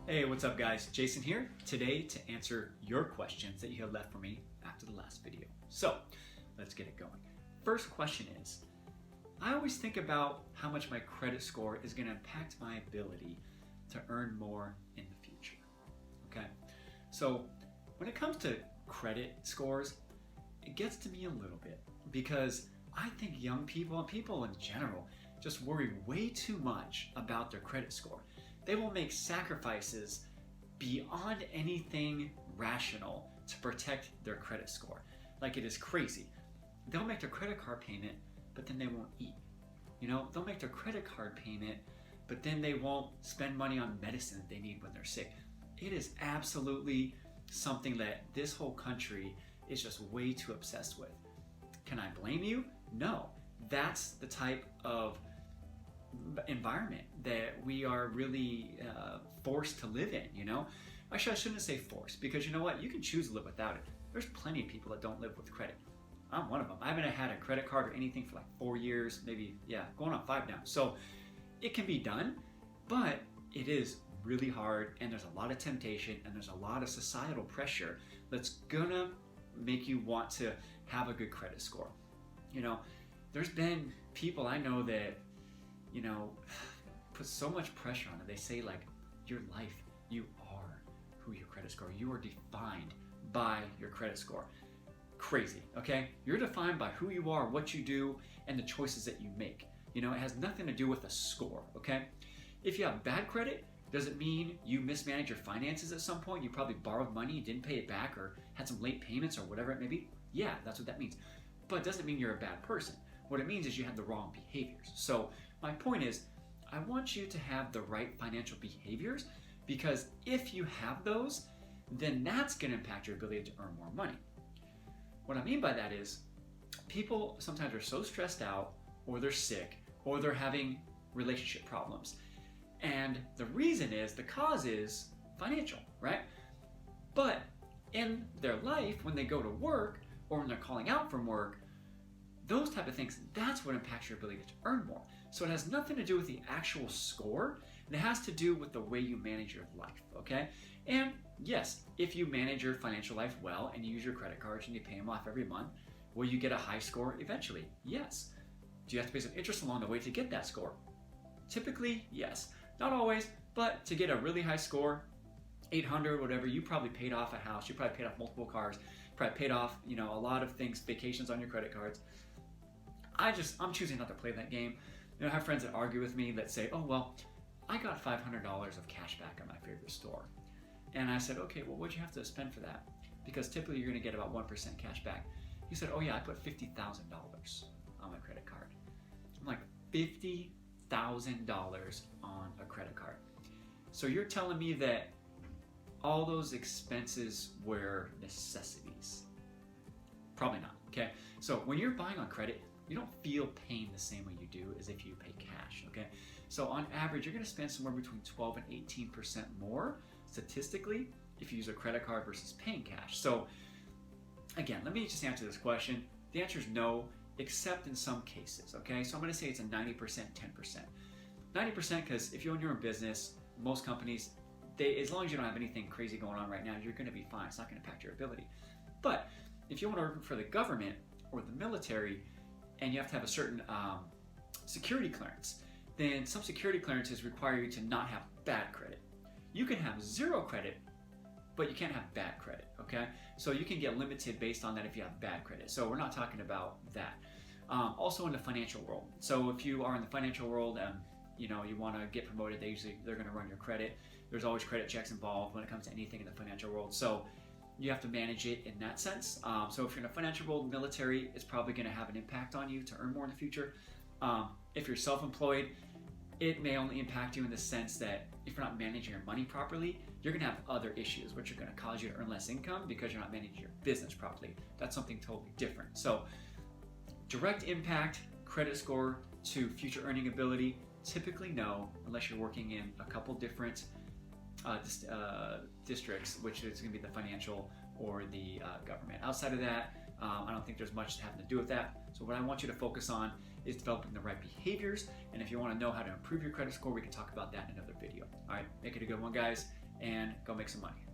Hey, what's up guys? Jason here, today to answer your questions that you have left for me after the last video. So, let's get it going. First question is, I always think about how much my credit score is going to impact my ability to earn more in the future. Okay? So, when it comes to credit scores, it gets to me a little bit because I think young people and people in general just worry way too much about their credit score. They will make sacrifices beyond anything rational to protect their credit score. Like, it is crazy. They'll make their credit card payment, but then they won't eat. They'll make their credit card payment, but then they won't spend money on medicine that they need when they're sick. It is absolutely something that this whole country is just way too obsessed with. Can I blame you? No. That's the type of environment that we are really forced to live in, Actually, I shouldn't say forced, because you know what? You can choose to live without it. There's plenty of people that don't live with credit. I'm one of them. I haven't had a credit card or anything for like 4 years, maybe, going on 5 now. So it can be done, but it is really hard, and there's a lot of temptation, and there's a lot of societal pressure that's gonna make you want to have a good credit score. There's been people I know that put so much pressure on it. They say, like, your life, you are who your credit score. You are defined by your credit score. Crazy, okay? You're defined by who you are, what you do, and the choices that you make. It has nothing to do with a score, okay? If you have bad credit, does it mean you mismanaged your finances at some point? You probably borrowed money and didn't pay it back, or had some late payments, or whatever it may be? Yeah, that's what that means. But it doesn't mean you're a bad person. What it means is you have the wrong behaviors. So my point is, I want you to have the right financial behaviors, because if you have those, then that's going to impact your ability to earn more money. What I mean by that is, people sometimes are so stressed out, or they're sick, or they're having relationship problems. And the reason is, the cause is financial, right? But in their life, when they go to work, or when they're calling out from work, those type of things, that's what impacts your ability to earn more. So it has nothing to do with the actual score, and it has to do with the way you manage your life, okay? And yes, if you manage your financial life well, and you use your credit cards and you pay them off every month, will you get a high score eventually? Yes. Do you have to pay some interest along the way to get that score? Typically, yes. Not always, but to get a really high score, 800, whatever, you probably paid off a house, you probably paid off multiple cars, probably paid off, a lot of things, vacations on your credit cards. I'm choosing not to play that game. I have friends that argue with me that say, oh, well, I got $500 of cash back at my favorite store. And I said, okay, well, what'd you have to spend for that? Because typically you're gonna get about 1% cash back. He said, oh yeah, I put $50,000 on my credit card. I'm like, $50,000 on a credit card. So you're telling me that all those expenses were necessities? Probably not, okay? So when you're buying on credit, you don't feel pain the same way you do as if you pay cash, okay? So on average, you're gonna spend somewhere between 12 and 18% more statistically if you use a credit card versus paying cash. So again, let me just answer this question. The answer is no, except in some cases, okay? So I'm gonna say it's a 90%, 10%. 90% because if you own your own business, most companies, as long as you don't have anything crazy going on right now, you're gonna be fine. It's not gonna impact your ability. But if you want to work for the government or the military, and you have to have a certain security clearance, then some security clearances require you to not have bad credit. You can have zero credit, but you can't have bad credit, okay? So you can get limited based on that if you have bad credit. So we're not talking about that. Also in the financial world. So if you are in the financial world and you want to get promoted, they're going to run your credit. There's always credit checks involved when it comes to anything in the financial world. So you have to manage it in that sense. So if you're in a financial world, military is probably going to have an impact on you to earn more in the future. If you're self-employed, it may only impact you in the sense that if you're not managing your money properly, you're going to have other issues, which are going to cause you to earn less income because you're not managing your business properly. That's something totally different. So direct impact, credit score to future earning ability, typically no, unless you're working in a couple different districts, which is going to be the financial or the government. Outside of that, I don't think there's much having to do with that. So what I want you to focus on is developing the right behaviors. And if you want to know how to improve your credit score, we can talk about that in another video. All right, make it a good one, guys. and go make some money.